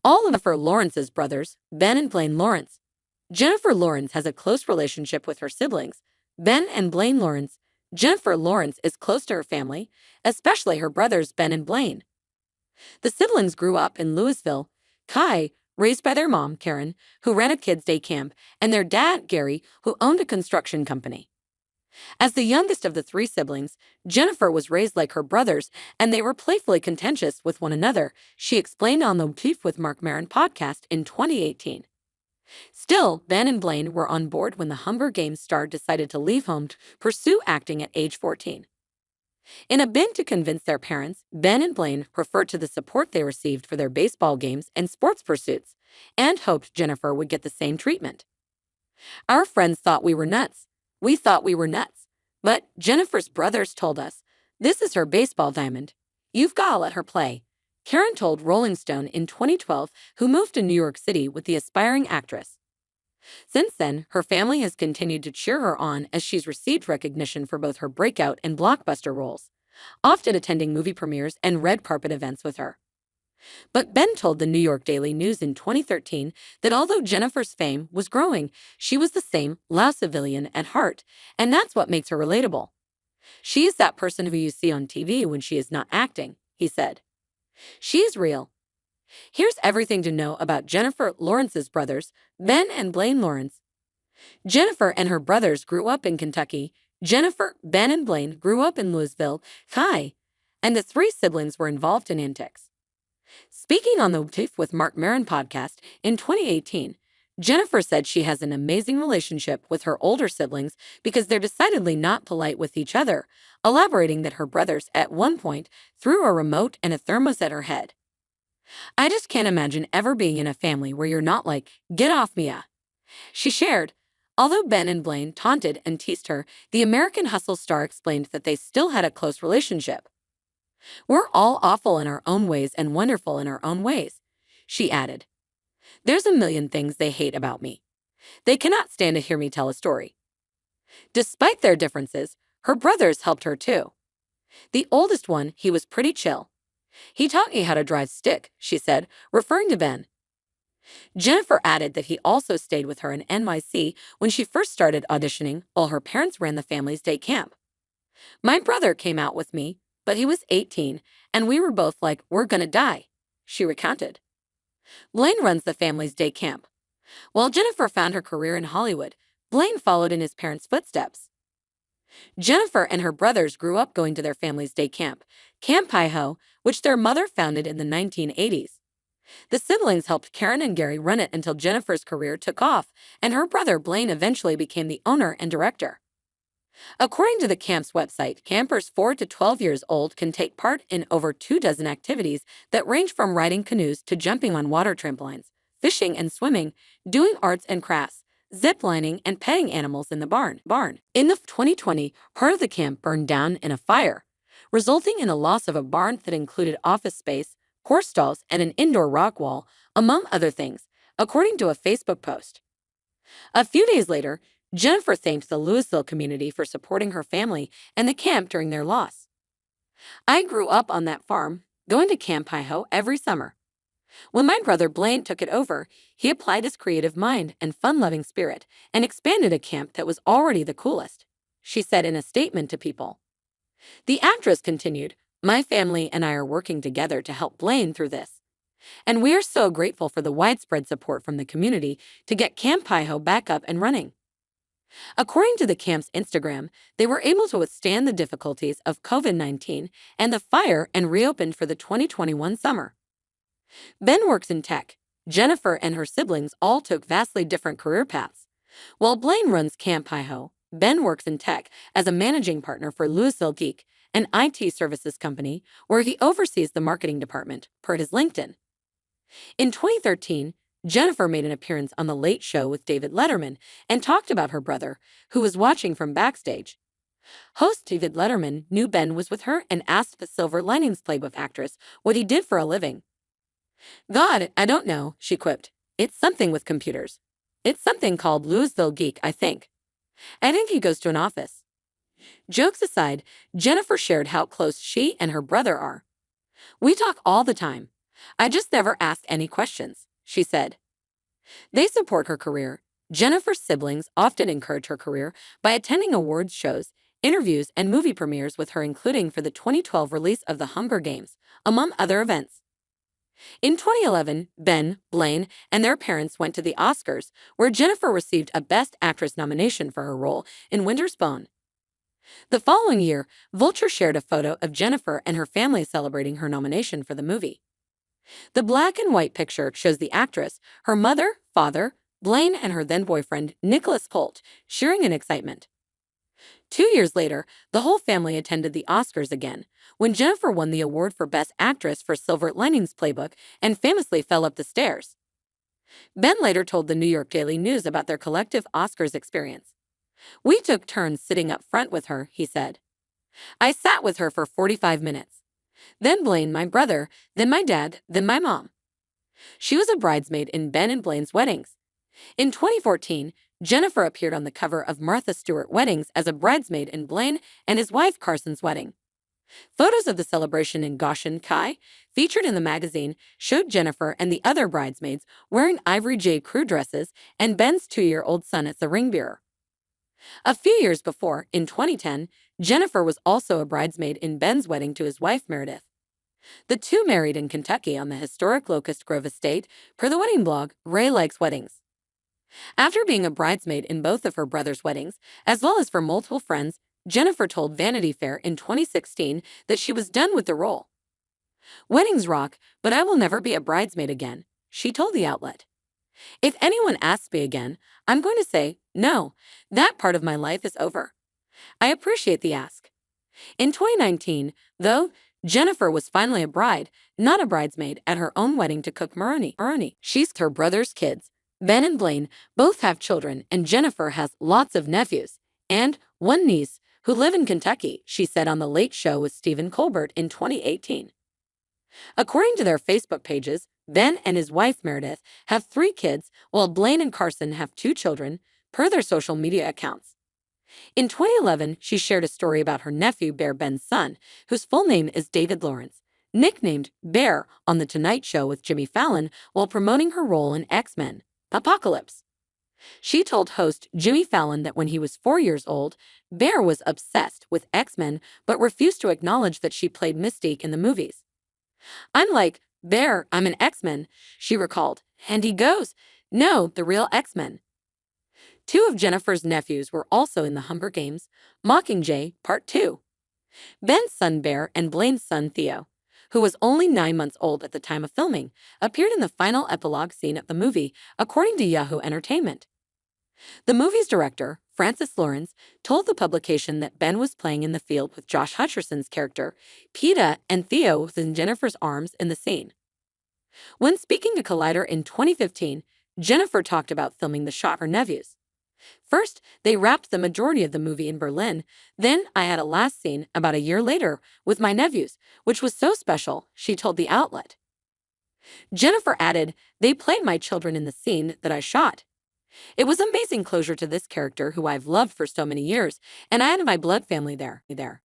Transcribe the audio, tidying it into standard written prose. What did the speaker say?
All of Jennifer Lawrence's brothers, Ben and Blaine Lawrence. Jennifer Lawrence has a close relationship with her siblings, Ben and Blaine Lawrence. Jennifer Lawrence is close to her family, especially her brothers Ben and Blaine. The siblings grew up in Louisville, Kai, raised by their mom, Karen, who ran a kids' day camp, and their dad, Gary, who owned a construction company. As the youngest of the three siblings, Jennifer was raised like her brothers, and they were playfully contentious with one another, she explained on the Beef with Mark Maron podcast in 2018. Still, Ben and Blaine were on board when the Hunger Games star decided to leave home to pursue acting at age 14. In a bid to convince their parents, Ben and Blaine referred to the support they received for their baseball games and sports pursuits, and hoped Jennifer would get the same treatment. Our friends thought we were nuts. We thought we were nuts. But Jennifer's brothers told us, this is her baseball diamond. You've got to let her play. Karen told Rolling Stone in 2012, who moved to New York City with the aspiring actress. Since then, her family has continued to cheer her on as she's received recognition for both her breakout and blockbuster roles, often attending movie premieres and red carpet events with her. But Ben told the New York Daily News in 2013 that although Jennifer's fame was growing, she was the same loud civilian at heart, and that's what makes her relatable. She is that person who you see on TV when she is not acting, he said. She is real. Here's everything to know about Jennifer Lawrence's brothers, Ben and Blaine Lawrence. Jennifer and her brothers grew up in Kentucky. Jennifer, Ben, and Blaine grew up in Louisville, Kai, and the three siblings were involved in antics. Speaking on the Beef with Mark Maron podcast in 2018, Jennifer said she has an amazing relationship with her older siblings because they're decidedly not polite with each other, elaborating that her brothers at one point threw a remote and a thermos at her head. I just can't imagine ever being in a family where you're not like, get off me, she shared. Although Ben and Blaine taunted and teased her, the American Hustle star explained that they still had a close relationship. We're all awful in our own ways and wonderful in our own ways, she added. There's a million things they hate about me. They cannot stand to hear me tell a story. Despite their differences, her brothers helped her too. The oldest one, he was pretty chill. He taught me how to drive stick, she said, referring to Ben. Jennifer added that he also stayed with her in NYC when she first started auditioning while her parents ran the family's day camp. My brother came out with me, but he was 18, and we were both like, we're gonna die, she recounted. Blaine runs the family's day camp. While Jennifer found her career in Hollywood, Blaine followed in his parents' footsteps. Jennifer and her brothers grew up going to their family's day camp, Camp Hi-Ho, which their mother founded in the 1980s. The siblings helped Karen and Gary run it until Jennifer's career took off, and her brother Blaine eventually became the owner and director. According to the camp's website, campers 4 to 12 years old can take part in over 24 activities that range from riding canoes to jumping on water trampolines, fishing and swimming, doing arts and crafts, ziplining, and petting animals in the barn. In the 2020, part of the camp burned down in a fire, resulting in the loss of a barn that included office space, horse stalls, and an indoor rock wall, among other things, according to a Facebook post. A few days later, Jennifer thanked the Louisville community for supporting her family and the camp during their loss. I grew up on that farm, going to Camp Hi-Ho every summer. When my brother Blaine took it over, he applied his creative mind and fun-loving spirit and expanded a camp that was already the coolest, she said in a statement to People. The actress continued, my family and I are working together to help Blaine through this. And we are so grateful for the widespread support from the community to get Camp Hi-Ho back up and running. According to the camp's Instagram, they were able to withstand the difficulties of COVID-19 and the fire and reopened for the 2021 summer. Ben works in tech. Jennifer and her siblings all took vastly different career paths. While Blaine runs Camp Hi-Ho, Ben works in tech as a managing partner for Louisville Geek, an IT services company where he oversees the marketing department, per his LinkedIn. In 2013, Jennifer made an appearance on The Late Show with David Letterman and talked about her brother, who was watching from backstage. Host David Letterman knew Ben was with her and asked the Silver Linings Playbook actress what he did for a living. God, I don't know, she quipped. It's something with computers. It's something called Louisville Geek, I think. I think he goes to an office. Jokes aside, Jennifer shared how close she and her brother are. We talk all the time. I just never asked any questions, she said. They support her career. Jennifer's siblings often encourage her career by attending awards shows, interviews, and movie premieres with her, including for the 2012 release of The Hunger Games, among other events. In 2011, Ben, Blaine, and their parents went to the Oscars, where Jennifer received a Best Actress nomination for her role in Winter's Bone. The following year, Vulture shared a photo of Jennifer and her family celebrating her nomination for the movie. The black and white picture shows the actress, her mother, father, Blaine, and her then-boyfriend, Nicholas Hoult, sharing in excitement. 2 years later, the whole family attended the Oscars again, when Jennifer won the award for Best Actress for Silver Linings Playbook and famously fell up the stairs. Ben later told the New York Daily News about their collective Oscars experience. "We took turns sitting up front with her," he said. "I sat with her for 45 minutes. Then Blaine, my brother, then my dad, then my mom." She was a bridesmaid in Ben and Blaine's weddings. In 2014, Jennifer appeared on the cover of Martha Stewart Weddings as a bridesmaid in Blaine and his wife Carson's wedding. Photos of the celebration in Goshen Kai, featured in the magazine, showed Jennifer and the other bridesmaids wearing ivory jade crew dresses and Ben's 2-year-old son as the ring bearer. A few years before, in 2010, Jennifer was also a bridesmaid in Ben's wedding to his wife Meredith. The two married in Kentucky on the historic Locust Grove estate, per the wedding blog Ray Likes Weddings. After being a bridesmaid in both of her brother's weddings, as well as for multiple friends, Jennifer told Vanity Fair in 2016 that she was done with the role. "Weddings rock, but I will never be a bridesmaid again," she told the outlet. "If anyone asks me again, I'm going to say, no, that part of my life is over. I appreciate the ask." In 2019, though, Jennifer was finally a bride, not a bridesmaid, at her own wedding to cook Maroney. She's her brother's kids. Ben and Blaine both have children, and Jennifer has lots of nephews and one niece who live in Kentucky, she said on The Late Show with Stephen Colbert in 2018. According to their Facebook pages, Ben and his wife Meredith have 3 kids, while Blaine and Carson have 2 children, per their social media accounts. In 2011, she shared a story about her nephew Bear, Ben's son, whose full name is David Lawrence, nicknamed Bear, on The Tonight Show with Jimmy Fallon while promoting her role in X-Men: Apocalypse. She told host Jimmy Fallon that when he was 4 years old, Bear was obsessed with X-Men but refused to acknowledge that she played Mystique in the movies. "I'm like, Bear, I'm an X-Men," she recalled, and he goes, "No, the real X-Men." 2 of Jennifer's nephews were also in The Hunger Games, Mockingjay Part 2. Ben's son Bear and Blaine's son Theo, who was only 9 months old at the time of filming, appeared in the final epilogue scene of the movie, according to Yahoo Entertainment. The movie's director, Francis Lawrence, told the publication that Ben was playing in the field with Josh Hutcherson's character, Peeta, and Theo was in Jennifer's arms in the scene. When speaking to Collider in 2015, Jennifer talked about filming the shot for her nephews. "First, they wrapped the majority of the movie in Berlin. Then I had a last scene about a year later with my nephews, which was so special," she told the outlet. Jennifer added, "They played my children in the scene that I shot. It was amazing closure to this character who I've loved for so many years, and I had my blood family there."